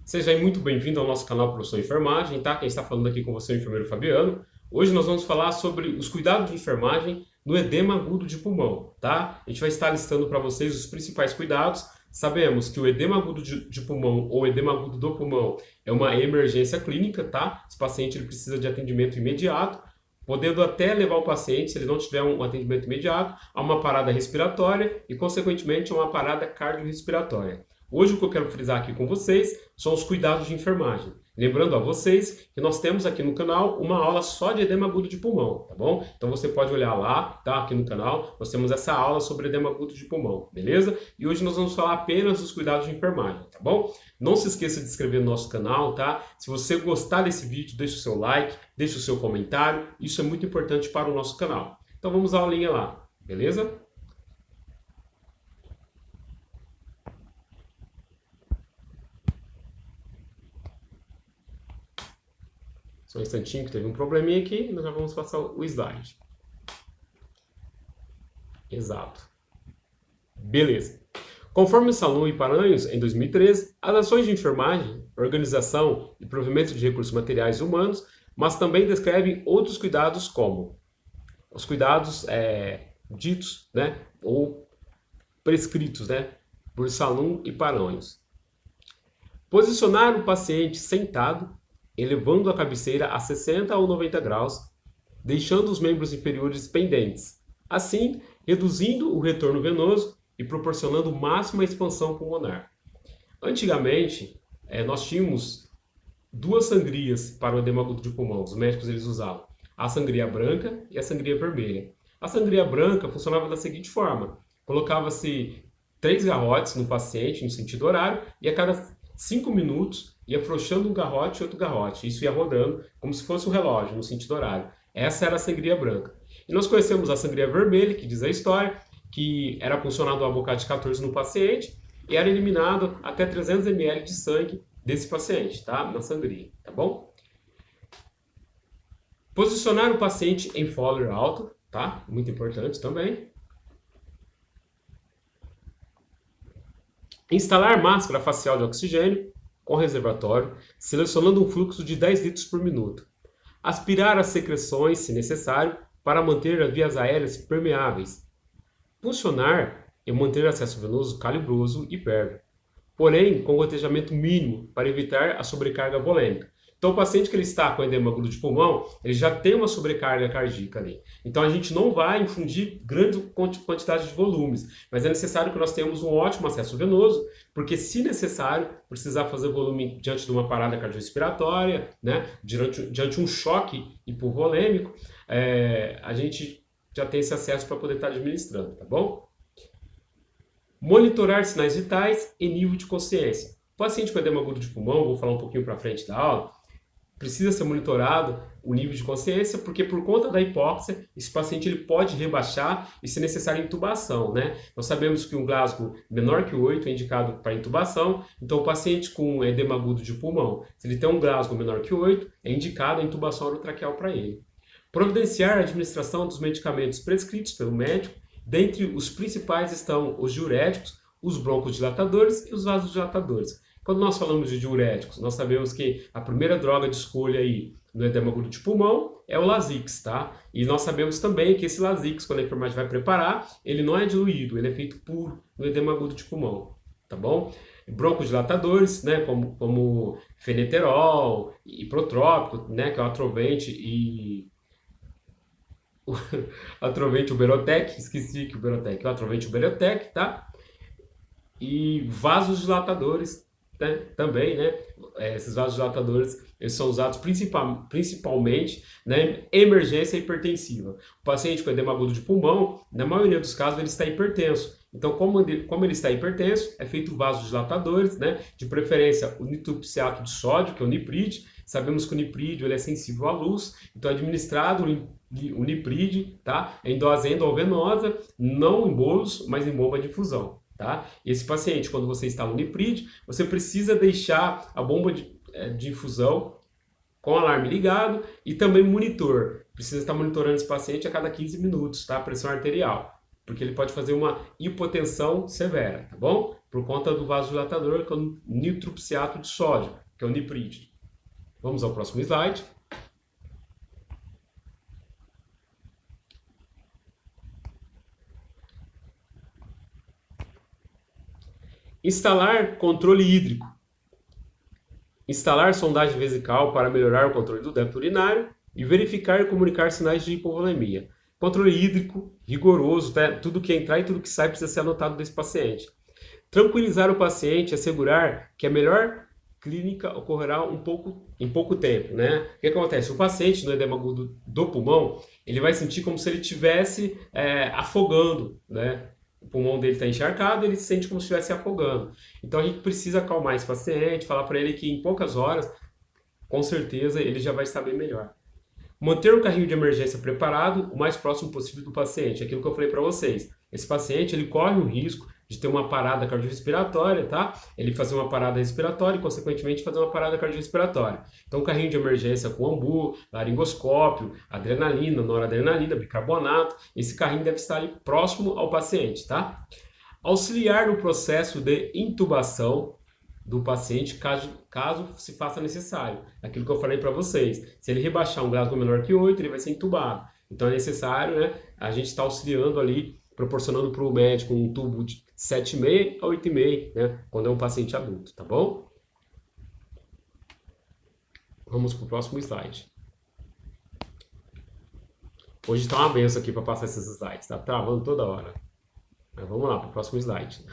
Seja aí muito bem-vindo ao nosso canal Professor Enfermagem, tá? Quem está falando aqui com você é o enfermeiro Fabiano. Hoje nós vamos falar sobre os cuidados de enfermagem no edema agudo de pulmão, tá? A gente vai estar listando para vocês os principais cuidados. Sabemos que o edema agudo de pulmão ou edema agudo do pulmão é uma emergência clínica, tá? Esse paciente ele precisa de atendimento imediato, podendo até levar o paciente, se ele não tiver um atendimento imediato, a uma parada respiratória e, consequentemente, a uma parada cardiorrespiratória. Hoje o que eu quero frisar aqui com vocês são os cuidados de enfermagem. Lembrando a vocês que nós temos aqui no canal uma aula só de edema agudo de pulmão, tá bom? Então você pode olhar lá, tá? Aqui no canal, nós temos essa aula sobre edema agudo de pulmão, beleza? E hoje nós vamos falar apenas dos cuidados de enfermagem, tá bom? Não se esqueça de se inscrever no nosso canal, tá? Se você gostar desse vídeo, deixa o seu like, deixa o seu comentário, isso é muito importante para o nosso canal. Então vamos à aulinha lá, beleza? Só um instantinho que teve um probleminha aqui, nós já vamos passar o slide. Exato. Beleza. Conforme o Salom e Paranhos, em 2013, as ações de enfermagem, organização e provimento de recursos materiais humanos, mas também descrevem outros cuidados como os cuidados ditos, né, ou prescritos, né, por Salom e Paranhos. Posicionar o paciente sentado, elevando a cabeceira a 60 ou 90 graus, deixando os membros inferiores pendentes, assim reduzindo o retorno venoso e proporcionando máxima expansão pulmonar. Antigamente, nós tínhamos duas sangrias para o edema agudo de pulmão. Os médicos eles usavam a sangria branca e a sangria vermelha. A sangria branca funcionava da seguinte forma: colocava-se 3 garrotes no paciente no sentido horário e a cada 5 minutos ia afrouxando um garrote e outro garrote. Isso ia rodando como se fosse um relógio no sentido horário. Essa era a sangria branca. E nós conhecemos a sangria vermelha, que diz a história, que era funcionado uma bocado de 14 no paciente e era eliminado até 300 ml de sangue desse paciente, tá? Na sangria, tá bom? Posicionar o paciente em Fowler alto, tá? Muito importante também. Instalar máscara facial de oxigênio com reservatório, selecionando um fluxo de 10 litros por minuto. Aspirar as secreções, se necessário, para manter as vias aéreas permeáveis. Funcionar e manter acesso venoso calibroso e pérvio, porém com gotejamento mínimo para evitar a sobrecarga volêmica. Então o paciente que ele está com edema agudo de pulmão, ele já tem uma sobrecarga cardíaca ali. Então a gente não vai infundir grande quantidade de volumes, mas é necessário que nós tenhamos um ótimo acesso venoso, porque se necessário, precisar fazer volume diante de uma parada cardiorrespiratória, né, diante um choque hipovolêmico, a gente já tem esse acesso para poder estar administrando, tá bom? Monitorar sinais vitais e nível de consciência. O paciente com edema agudo de pulmão, vou falar um pouquinho para frente da aula, precisa ser monitorado o nível de consciência, porque por conta da hipóxia, esse paciente ele pode rebaixar e, se necessário, intubação, né? Nós sabemos que um Glasgow menor que 8 é indicado para intubação, então o paciente com edema agudo de pulmão, se ele tem um Glasgow menor que 8, é indicado a intubação orotraqueal para ele. Providenciar a administração dos medicamentos prescritos pelo médico. Dentre os principais estão os diuréticos, os broncodilatadores e os vasodilatadores. Quando nós falamos de diuréticos, nós sabemos que a primeira droga de escolha aí no edema agudo de pulmão é o Lasix, tá? E nós sabemos também que esse Lasix, quando a enfermagem vai preparar, ele não é diluído, ele é feito puro no edema agudo de pulmão, tá bom? Broncodilatadores, né, como feneterol, hipotrópico, né, que é o atrovente e atrovente Uberotec, esqueci que o Uberotec é o atrovente Uberotec, tá? E vasodilatadores, né? Também, né? Esses vasodilatadores eles são usados principalmente, né, em emergência hipertensiva. O paciente com edema agudo de pulmão, na maioria dos casos, ele está hipertenso. Então, como ele está hipertenso, é feito vasodilatadores, né? De preferência o nitroprusiato de sódio, que é o nipride. Sabemos que o niprídio ele é sensível à luz, então é administrado o nipride, tá? Em dose endovenosa, não em bolos, mas em bomba de infusão. Tá? Esse paciente, quando você instala o nipride, você precisa deixar a bomba de infusão com o alarme ligado e também monitor. Precisa estar monitorando esse paciente a cada 15 minutos, tá? A pressão arterial, porque ele pode fazer uma hipotensão severa, tá bom? por conta do vasodilatador, que é o nitroprusiato de sódio, que é o niprítido. Vamos ao próximo slide. Instalar controle hídrico. Instalar sondagem vesical para melhorar o controle do débito urinário e verificar e comunicar sinais de hipovolemia. Controle hídrico rigoroso, tá? Tudo que entrar e tudo que sai precisa ser anotado desse paciente. Tranquilizar o paciente e assegurar que a melhor clínica ocorrerá em pouco tempo, né? O que acontece? O paciente no edema agudo do pulmão, ele vai sentir como se ele estivesse afogando, né? O pulmão dele está encharcado, ele sente como se estivesse afogando. Então a gente precisa acalmar esse paciente, falar para ele que em poucas horas, com certeza, ele já vai estar bem melhor. Manter o carrinho de emergência preparado o mais próximo possível do paciente. Aquilo que eu falei para vocês. Esse paciente, ele corre o risco de ter uma parada cardiorrespiratória, tá? Ele fazer uma parada respiratória e, consequentemente, fazer uma parada cardiorrespiratória. Então, o carrinho de emergência com ambu, laringoscópio, adrenalina, noradrenalina, bicarbonato, esse carrinho deve estar ali próximo ao paciente, tá? Auxiliar no processo de intubação do paciente, caso se faça necessário. Aquilo que eu falei para vocês. Se ele rebaixar um Glasgow menor que 8, ele vai ser intubado. Então, é necessário, né? A gente está auxiliando ali, proporcionando para o médico um tubo de 7,5 a 8,5, né? Quando é um paciente adulto, tá bom? Vamos para o próximo slide. Hoje está uma benção aqui para passar esses slides, tá travando toda hora. Mas vamos lá para o próximo slide.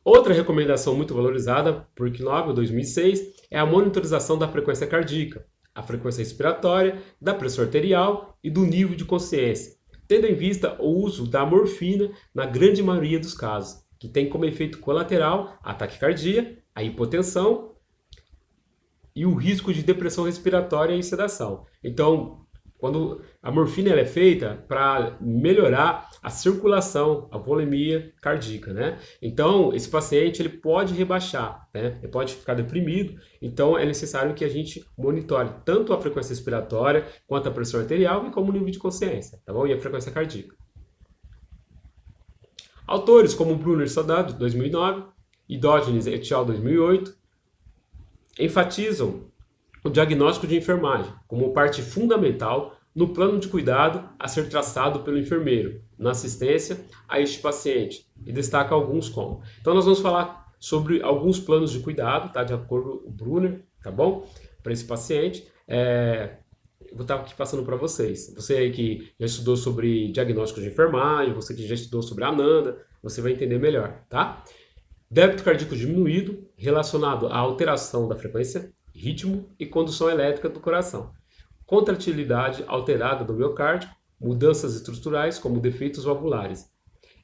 Outra recomendação muito valorizada por Knoebel 2006 é a monitorização da frequência cardíaca, a frequência respiratória, da pressão arterial e do nível de consciência, tendo em vista o uso da morfina na grande maioria dos casos, que tem como efeito colateral a taquicardia, a hipotensão e o risco de depressão respiratória e sedação. Então, quando a morfina ela é feita para melhorar a circulação, a volemia cardíaca, né? Então, esse paciente ele pode rebaixar, né? Ele pode ficar deprimido. Então, é necessário que a gente monitore tanto a frequência respiratória quanto a pressão arterial e como o nível de consciência, tá bom? E a frequência cardíaca. Autores como Brunner e Soldado, 2009, e Diogenes et al., 2008, enfatizam o diagnóstico de enfermagem como parte fundamental no plano de cuidado a ser traçado pelo enfermeiro na assistência a este paciente e destaca alguns como. Então nós vamos falar sobre alguns planos de cuidado, tá? De acordo com o Brunner, tá bom? Para esse paciente. Eu vou estar aqui passando para vocês. Você aí que já estudou sobre diagnóstico de enfermagem, você que já estudou sobre Ananda, você vai entender melhor, tá? Débito cardíaco diminuído relacionado à alteração da frequência, ritmo e condução elétrica do coração. Contratilidade alterada do miocárdio, mudanças estruturais como defeitos valvulares.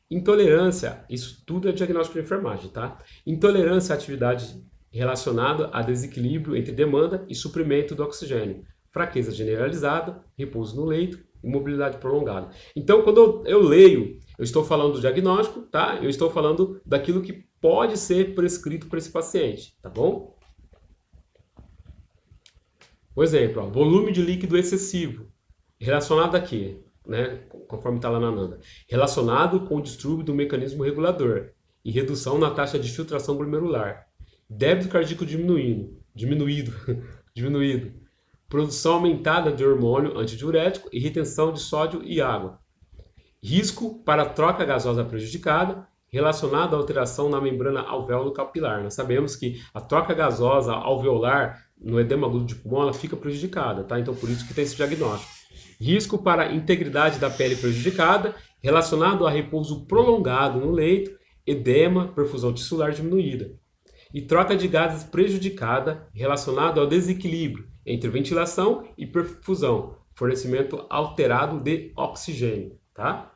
Intolerância, isso tudo é diagnóstico de enfermagem, tá? Intolerância à atividade relacionada a desequilíbrio entre demanda e suprimento do oxigênio. Fraqueza generalizada, repouso no leito e mobilidade prolongada. Então, quando eu leio, eu estou falando do diagnóstico, tá? Eu estou falando daquilo que pode ser prescrito para esse paciente, tá bom? Por exemplo, ó, volume de líquido excessivo, relacionado a quê? Né? Conforme está lá na Ananda. Relacionado com o distúrbio do mecanismo regulador e redução na taxa de filtração glomerular. Débito cardíaco diminuído. Produção aumentada de hormônio antidiurético e retenção de sódio e água. Risco para troca gasosa prejudicada, relacionado à alteração na membrana alvéolo capilar. Nós sabemos que a troca gasosa alveolar no edema agudo de pulmão ela fica prejudicada, tá? Então por isso que tem esse diagnóstico. Risco para a integridade da pele prejudicada, relacionado a repouso prolongado no leito, edema, perfusão tissular diminuída. E troca de gases prejudicada, relacionado ao desequilíbrio entre ventilação e perfusão, fornecimento alterado de oxigênio, tá?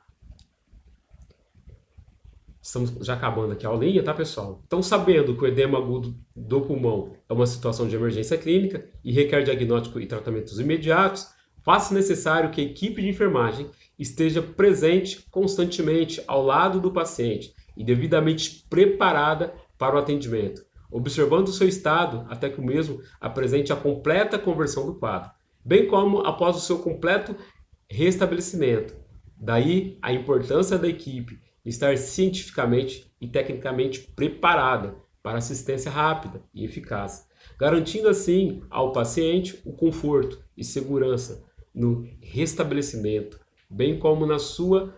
Estamos já acabando aqui a aulinha, tá, pessoal? Então, sabendo que o edema agudo do pulmão é uma situação de emergência clínica e requer diagnóstico e tratamentos imediatos, faz-se necessário que a equipe de enfermagem esteja presente constantemente ao lado do paciente e devidamente preparada para o atendimento, observando o seu estado até que o mesmo apresente a completa conversão do quadro, bem como após o seu completo restabelecimento. Daí a importância da equipe estar cientificamente e tecnicamente preparada para assistência rápida e eficaz, garantindo assim ao paciente o conforto e segurança no restabelecimento, bem como na sua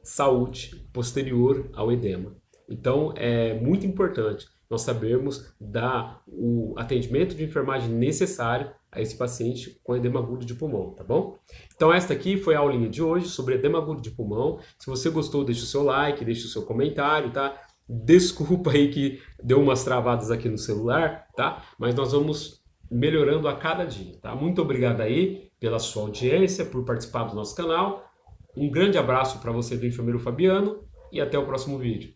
saúde posterior ao edema. Então, é muito importante nós sabermos dar o atendimento de enfermagem necessário a esse paciente com edema agudo de pulmão, tá bom? Então, esta aqui foi a aulinha de hoje sobre edema agudo de pulmão. Se você gostou, deixa o seu like, deixa o seu comentário, tá? Desculpa aí que deu umas travadas aqui no celular, tá? Mas nós vamos melhorando a cada dia, tá? Muito obrigado aí pela sua audiência, por participar do nosso canal. Um grande abraço para você do Enfermeiro Fabiano e até o próximo vídeo.